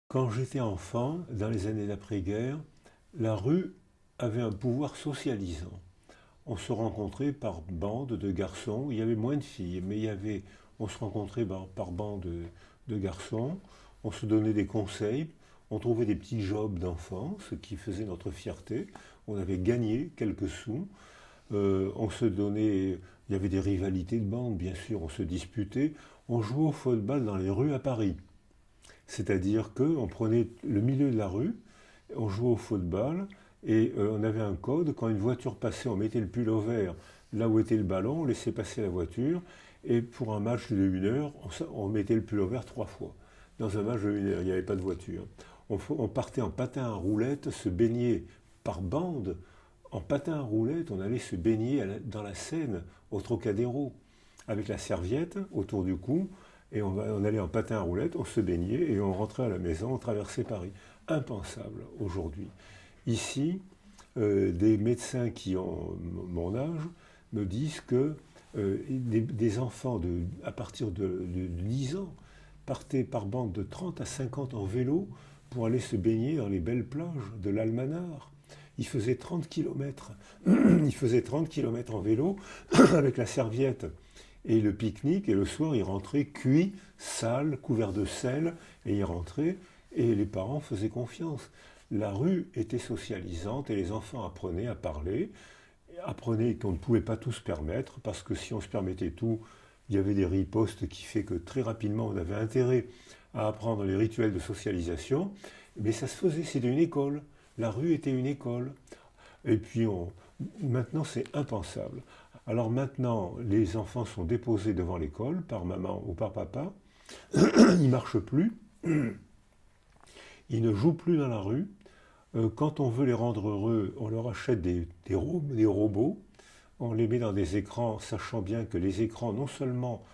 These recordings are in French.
Quand j'étais enfant, dans les années d'après-guerre, la rue avait un pouvoir socialisant. On se rencontrait par bandes de garçons. Il y avait moins de filles, mais on se rencontrait par bandes de garçons. On se donnait des conseils. On trouvait des petits jobs d'enfants, ce qui faisait notre fierté. On avait gagné quelques sous. On se donnait. Il y avait des rivalités de bandes, bien sûr. On se disputait. On jouait au football dans les rues à Paris. C'est-à-dire qu'on prenait le milieu de la rue, on jouait au football et on avait un code. Quand une voiture passait, on mettait le pull au vert là où était le ballon, on laissait passer la voiture. Et pour un match de 1 heure, on mettait le pull au vert 3 fois. Dans un match de 1 heure, il n'y avait pas de voiture. On partait en patin à roulettes, se baigner par bande. En patin à roulettes, on allait se baigner dans la Seine, au Trocadéro, avec la serviette autour du cou, et on allait en patin à roulettes, on se baignait et on rentrait à la maison, on traversait Paris. Impensable aujourd'hui. Ici, des médecins qui ont mon âge me disent que des enfants à partir de 10 ans partaient par bande de 30 à 50 en vélo pour aller se baigner dans les belles plages de l'Almanar. Ils faisaient 30 kilomètres. Ils faisaient 30 kilomètres en vélo avec la serviette et le pique-nique, et le soir, ils rentraient cuits, sales, couverts de sel, et ils rentraient, et les parents faisaient confiance. La rue était socialisante, et les enfants apprenaient à parler, apprenaient qu'on ne pouvait pas tout se permettre, parce que si on se permettait tout, il y avait des ripostes qui fait que très rapidement, on avait intérêt à apprendre les rituels de socialisation, mais ça se faisait, c'était une école. La rue était une école. Et puis maintenant, c'est impensable. Alors maintenant, les enfants sont déposés devant l'école par maman ou par papa. Ils ne marchent plus. Ils ne jouent plus dans la rue. Quand on veut les rendre heureux, on leur achète des robots. On les met dans des écrans, sachant bien que les écrans, non seulement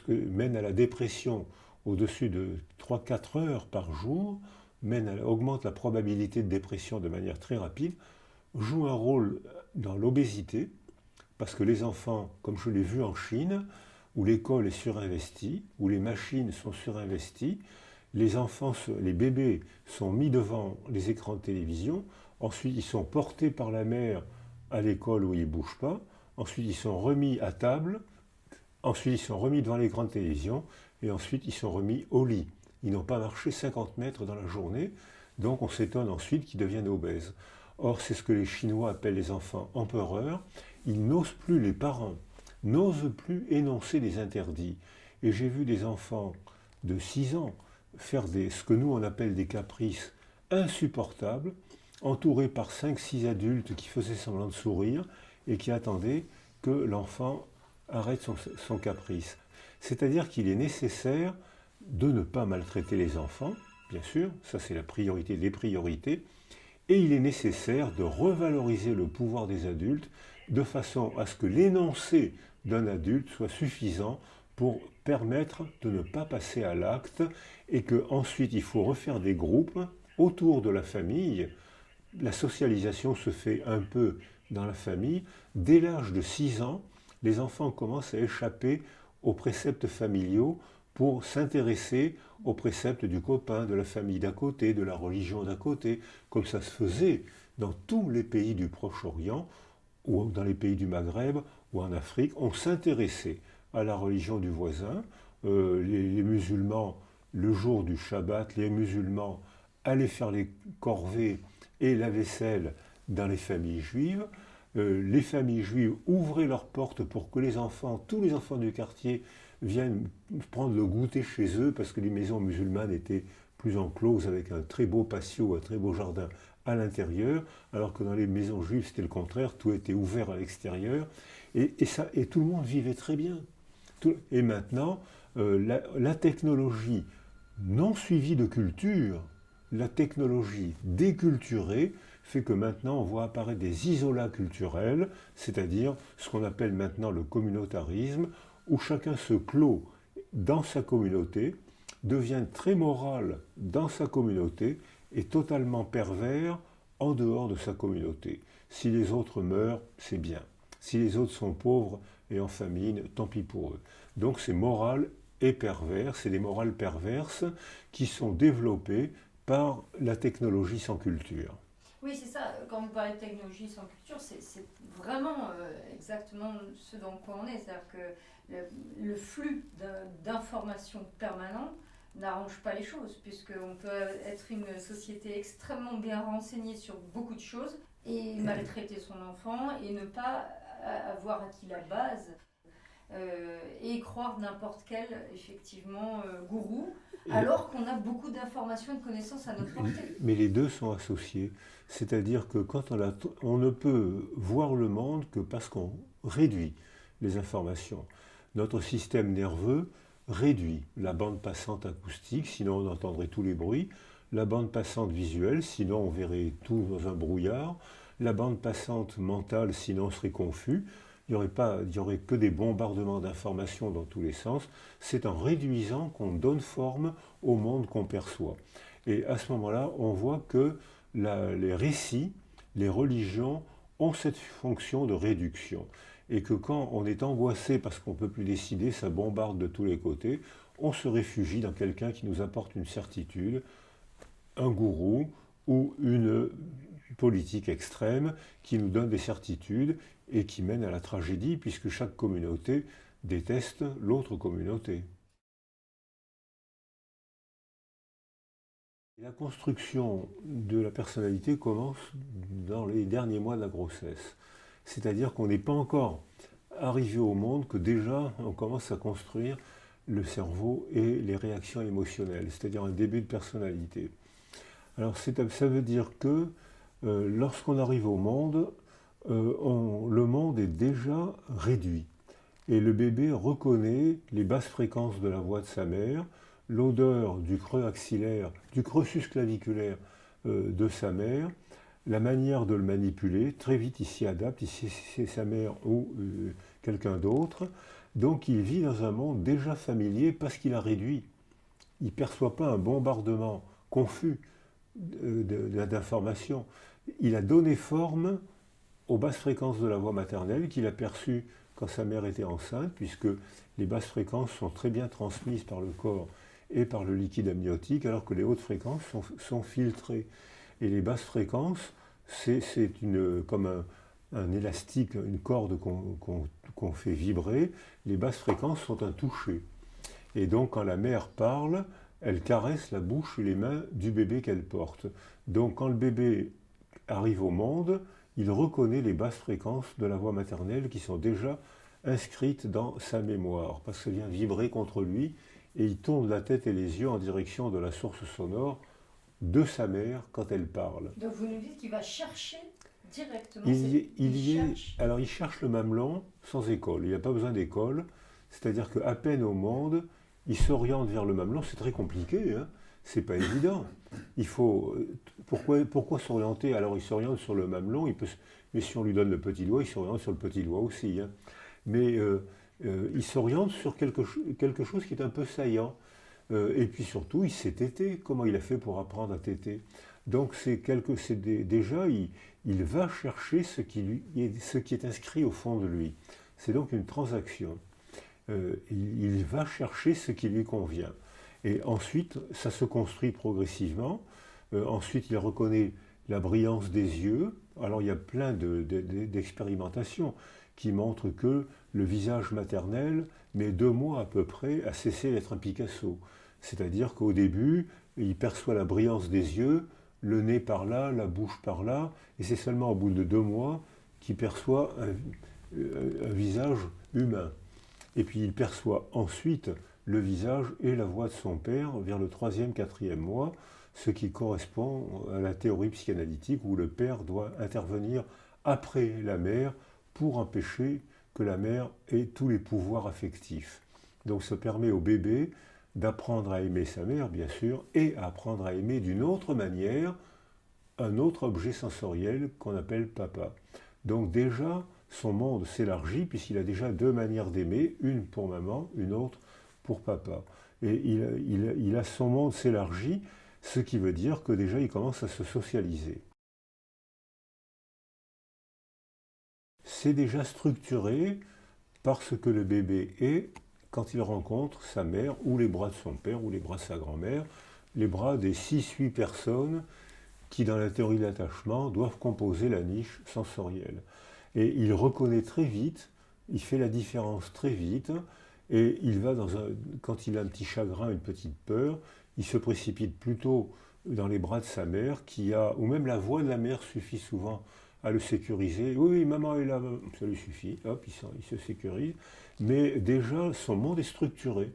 mènent à la dépression au-dessus de 3 4 heures par jour, augmentent la probabilité de dépression de manière très rapide, jouent un rôle dans l'obésité, parce que les enfants, comme je l'ai vu en Chine, où l'école est surinvestie, où les machines sont surinvesties, les enfants, les bébés sont mis devant les écrans de télévision, ensuite ils sont portés par la mère à l'école où ils ne bougent pas, ensuite ils sont remis à table, ensuite ils sont remis devant l'écran de télévision, et ensuite ils sont remis au lit. Ils n'ont pas marché 50 mètres dans la journée, donc on s'étonne ensuite qu'ils deviennent obèses. Or, c'est ce que les Chinois appellent les enfants empereurs. Ils n'osent plus, les parents n'osent plus énoncer des interdits. Et j'ai vu des enfants de 6 ans faire ce que nous on appelle des caprices insupportables, entourés par 5 6 adultes qui faisaient semblant de sourire et qui attendaient que l'enfant arrête son caprice. C'est-à-dire qu'il est nécessaire de ne pas maltraiter les enfants, bien sûr, ça c'est la priorité des priorités, et il est nécessaire de revaloriser le pouvoir des adultes de façon à ce que l'énoncé d'un adulte soit suffisant pour permettre de ne pas passer à l'acte et qu'ensuite il faut refaire des groupes autour de la famille. La socialisation se fait un peu dans la famille. Dès l'âge de 6 ans, les enfants commencent à échapper aux préceptes familiaux pour s'intéresser aux préceptes du copain, de la famille d'à côté, de la religion d'à côté, comme ça se faisait dans tous les pays du Proche-Orient, ou dans les pays du Maghreb, ou en Afrique. On s'intéressait à la religion du voisin. Les musulmans, le jour du Shabbat, les musulmans allaient faire les corvées et la vaisselle dans les familles juives. Les familles juives ouvraient leurs portes pour que les enfants, tous les enfants du quartier, viennent prendre le goûter chez eux parce que les maisons musulmanes étaient plus encloses avec un très beau patio, un très beau jardin à l'intérieur, alors que dans les maisons juives c'était le contraire, tout était ouvert à l'extérieur et tout le monde vivait très bien. Et maintenant, la technologie non suivie de culture, la technologie déculturée, fait que maintenant on voit apparaître des isolats culturels, c'est-à-dire ce qu'on appelle maintenant le communautarisme, où chacun se clôt dans sa communauté, devient très moral dans sa communauté et totalement pervers en dehors de sa communauté. Si les autres meurent, c'est bien. Si les autres sont pauvres et en famine, tant pis pour eux. Donc c'est moral et perverses, et des morales perverses qui sont développées par la technologie sans culture. Oui, c'est ça. Quand vous parlez de technologie sans culture, c'est vraiment exactement ce dans quoi on est. C'est-à-dire que le flux d'informations permanent n'arrange pas les choses, puisqu'on peut être une société extrêmement bien renseignée sur beaucoup de choses et maltraiter son enfant et ne pas avoir acquis la base et croire n'importe quel effectivement gourou, Et alors qu'on a beaucoup d'informations et de connaissances à notre portée. mais les deux sont associés. C'est-à-dire que quand on ne peut voir le monde que parce qu'on réduit les informations. Notre système nerveux réduit la bande passante acoustique, sinon on entendrait tous les bruits, la bande passante visuelle, sinon on verrait tout dans un brouillard, la bande passante mentale, sinon on serait confus. Il y aurait que des bombardements d'informations dans tous les sens. C'est en réduisant qu'on donne forme au monde qu'on perçoit. Et à ce moment-là, on voit que les récits, les religions ont cette fonction de réduction. Et que quand on est angoissé parce qu'on ne peut plus décider, ça bombarde de tous les côtés, on se réfugie dans quelqu'un qui nous apporte une certitude, un gourou ou une politique extrême qui nous donne des certitudes et qui mène à la tragédie puisque chaque communauté déteste l'autre communauté. La construction de la personnalité commence dans les derniers mois de la grossesse. C'est-à-dire qu'on n'est pas encore arrivé au monde que déjà on commence à construire le cerveau et les réactions émotionnelles, c'est-à-dire un début de personnalité. Alors ça veut dire que lorsqu'on arrive au monde, le monde est déjà réduit. Et le bébé reconnaît les basses fréquences de la voix de sa mère, l'odeur du creux axillaire, du creux susclaviculaire de sa mère, la manière de le manipuler. Très vite, il s'y adapte, ici c'est sa mère ou quelqu'un d'autre. Donc il vit dans un monde déjà familier parce qu'il a réduit. Il ne perçoit pas un bombardement confus d'informations. Il a donné forme aux basses fréquences de la voix maternelle qu'il a perçues quand sa mère était enceinte, puisque les basses fréquences sont très bien transmises par le corps et par le liquide amniotique, alors que les hautes fréquences sont filtrées. Et les basses fréquences, c'est comme un élastique, une corde qu'on fait vibrer. Les basses fréquences sont un toucher. Et donc quand la mère parle, elle caresse la bouche et les mains du bébé qu'elle porte. Donc quand le bébé arrive au monde, il reconnaît les basses fréquences de la voix maternelle qui sont déjà inscrites dans sa mémoire, parce que ça vient vibrer contre lui, et il tourne la tête et les yeux en direction de la source sonore de sa mère quand elle parle. Donc vous nous dites qu'il va chercher directement, Alors il cherche le mamelon sans école, il n'a pas besoin d'école, c'est-à-dire qu'à peine au monde, il s'oriente vers le mamelon, c'est très compliqué, hein, c'est pas évident. Il faut. Pourquoi s'orienter? Alors il s'oriente sur le mamelon, mais si on lui donne le petit doigt, il s'oriente sur le petit doigt aussi, hein. Mais il s'oriente sur quelque chose qui est un peu saillant. Et puis surtout, il sait téter. Comment il a fait pour apprendre à téter? Donc déjà, il va chercher ce qui est inscrit au fond de lui. C'est donc une transaction. Il va chercher ce qui lui convient. Et ensuite, ça se construit progressivement. Ensuite, il reconnaît la brillance des yeux. Alors, il y a plein d'expérimentations qui montrent que le visage maternel met 2 mois à peu près à cesser d'être un Picasso. C'est-à-dire qu'au début, il perçoit la brillance des yeux, le nez par là, la bouche par là, et c'est seulement au bout de 2 mois qu'il perçoit un visage humain. Et puis il perçoit ensuite le visage et la voix de son père vers le 3e, 4e mois, ce qui correspond à la théorie psychanalytique où le père doit intervenir après la mère pour empêcher que la mère ait tous les pouvoirs affectifs. Donc ça permet au bébé d'apprendre à aimer sa mère, bien sûr, et à apprendre à aimer d'une autre manière un autre objet sensoriel qu'on appelle papa. Donc déjà, son monde s'élargit puisqu'il a déjà 2 manières d'aimer, une pour maman, une autre pour papa. Et son monde s'élargit, ce qui veut dire que déjà il commence à se socialiser. C'est déjà structuré par ce que le bébé est quand il rencontre sa mère, ou les bras de son père, ou les bras de sa grand-mère, les bras des 6-8 personnes qui, dans la théorie de l'attachement, doivent composer la niche sensorielle. Et il reconnaît très vite, il fait la différence très vite, et il va quand il a un petit chagrin, une petite peur, il se précipite plutôt dans les bras de sa mère, ou même la voix de la mère suffit souvent à le sécuriser. Oui, oui, maman est là, ça lui suffit, hop, il se sécurise. Mais déjà, son monde est structuré.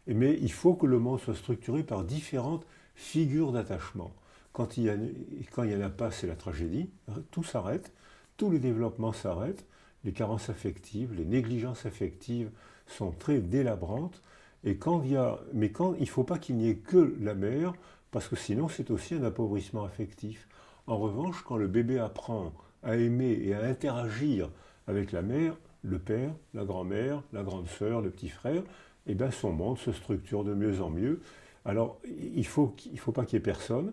Mais il faut que le monde soit structuré par différentes figures d'attachement. Quand il n'y en a pas, c'est la tragédie, tout s'arrête, tous les développements s'arrêtent, les carences affectives, les négligences affectives sont très délabrantes, mais il ne faut pas qu'il n'y ait que la mère, parce que sinon c'est aussi un appauvrissement affectif. En revanche, quand le bébé apprend à aimer et à interagir avec la mère, le père, la grand-mère, la grande sœur, le petit frère, eh bien son monde se structure de mieux en mieux. Alors, il ne faut pas qu'il y ait personne,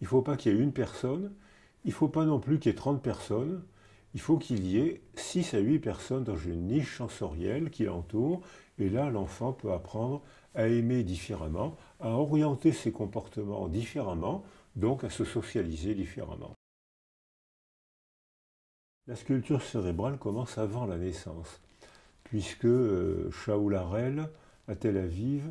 il ne faut pas qu'il y ait une personne, il ne faut pas non plus qu'il y ait 30 personnes, il faut qu'il y ait 6 à 8 personnes dans une niche sensorielle qui l'entoure, et là, l'enfant peut apprendre à aimer différemment, à orienter ses comportements différemment, donc à se socialiser différemment. La sculpture cérébrale commence avant la naissance, puisque Shaul Harel, à Tel Aviv,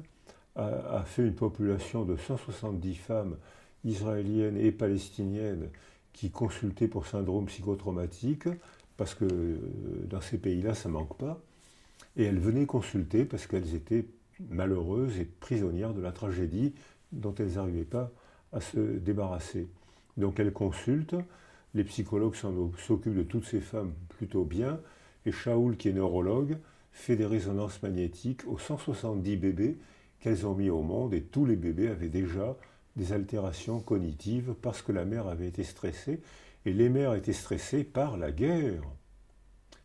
a fait une population de 170 femmes israéliennes et palestiniennes qui consultaient pour syndrome psychotraumatique, parce que dans ces pays-là, ça ne manque pas. Et elles venaient consulter parce qu'elles étaient malheureuses et prisonnières de la tragédie dont elles n'arrivaient pas à se débarrasser. Donc elles consultent, les psychologues s'occupent de toutes ces femmes plutôt bien, et Shaul, qui est neurologue, fait des résonances magnétiques aux 170 bébés qu'elles ont mis au monde, et tous les bébés avaient déjà des altérations cognitives parce que la mère avait été stressée, et les mères étaient stressées par la guerre.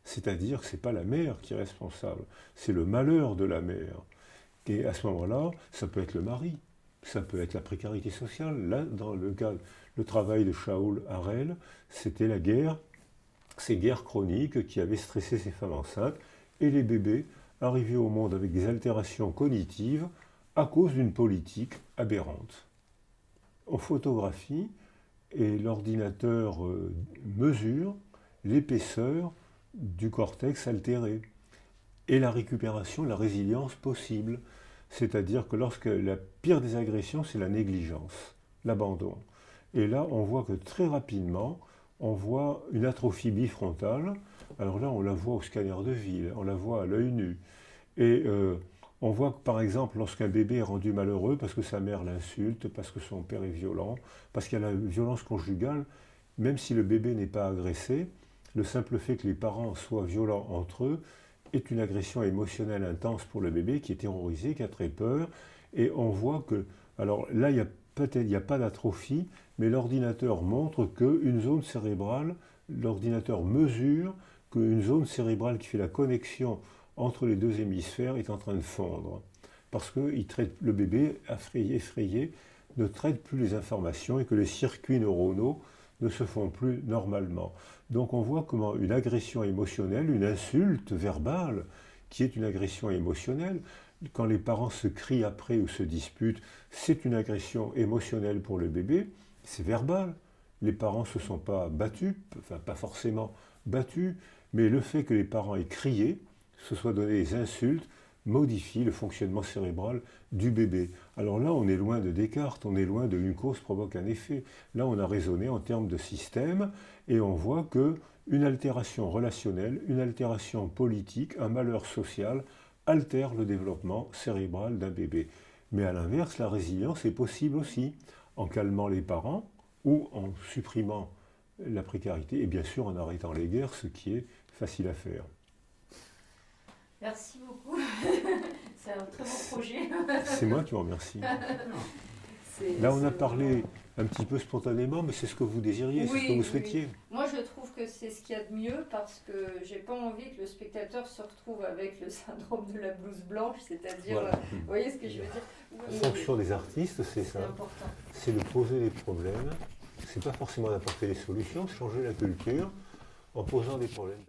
C'est-à-dire que ce n'est pas la mère qui est responsable, c'est le malheur de la mère. Et à ce moment-là, ça peut être le mari, ça peut être la précarité sociale. Là, dans le travail de Shaul Harel, c'était la guerre, ces guerres chroniques qui avaient stressé ces femmes enceintes, et les bébés arrivaient au monde avec des altérations cognitives à cause d'une politique aberrante. On photographie et l'ordinateur mesure l'épaisseur du cortex altéré et la récupération, la résilience possible. C'est-à-dire que lorsque la pire des agressions, c'est la négligence, l'abandon. Et là, on voit que très rapidement, on voit une atrophie bifrontale. Alors là, on la voit au scanner de ville, on la voit à l'œil nu. Et on voit que, par exemple, lorsqu'un bébé est rendu malheureux parce que sa mère l'insulte, parce que son père est violent, parce qu'il y a la violence conjugale, même si le bébé n'est pas agressé, le simple fait que les parents soient violents entre eux est une agression émotionnelle intense pour le bébé qui est terrorisé, qui a très peur. Et on voit que, alors là, il n'y a pas d'atrophie, mais l'ordinateur montre qu'une zone cérébrale, l'ordinateur mesure qu'une zone cérébrale qui fait la connexion entre les deux hémisphères est en train de fondre. Parce que le bébé effrayé ne traite plus les informations et que les circuits neuronaux ne se font plus normalement. Donc on voit comment une agression émotionnelle, une insulte verbale, qui est une agression émotionnelle, quand les parents se crient après ou se disputent, c'est une agression émotionnelle pour le bébé, c'est verbal. Les parents ne se sont pas battus, enfin pas forcément battus, mais le fait que les parents aient crié, se soient donné des insultes, modifie le fonctionnement cérébral du bébé. Alors là, on est loin de Descartes, on est loin de une cause provoque un effet. Là, on a raisonné en termes de système et on voit que une altération relationnelle, une altération politique, un malheur social altère le développement cérébral d'un bébé. Mais à l'inverse, la résilience est possible aussi, en calmant les parents ou en supprimant la précarité et bien sûr en arrêtant les guerres, ce qui est facile à faire. Merci beaucoup. C'est un très beau projet. C'est moi qui vous remercie. Là, on a parlé un petit peu spontanément, mais c'est ce que vous désiriez, c'est ce que vous souhaitiez. Oui. Moi, je trouve que c'est ce qu'il y a de mieux parce que j'ai pas envie que le spectateur se retrouve avec le syndrome de la blouse blanche, c'est-à-dire, voilà. Vous voyez ce que je veux dire? La fonction des artistes, c'est ça. C'est de poser les problèmes. C'est pas forcément d'apporter des solutions, changer la culture en posant des problèmes.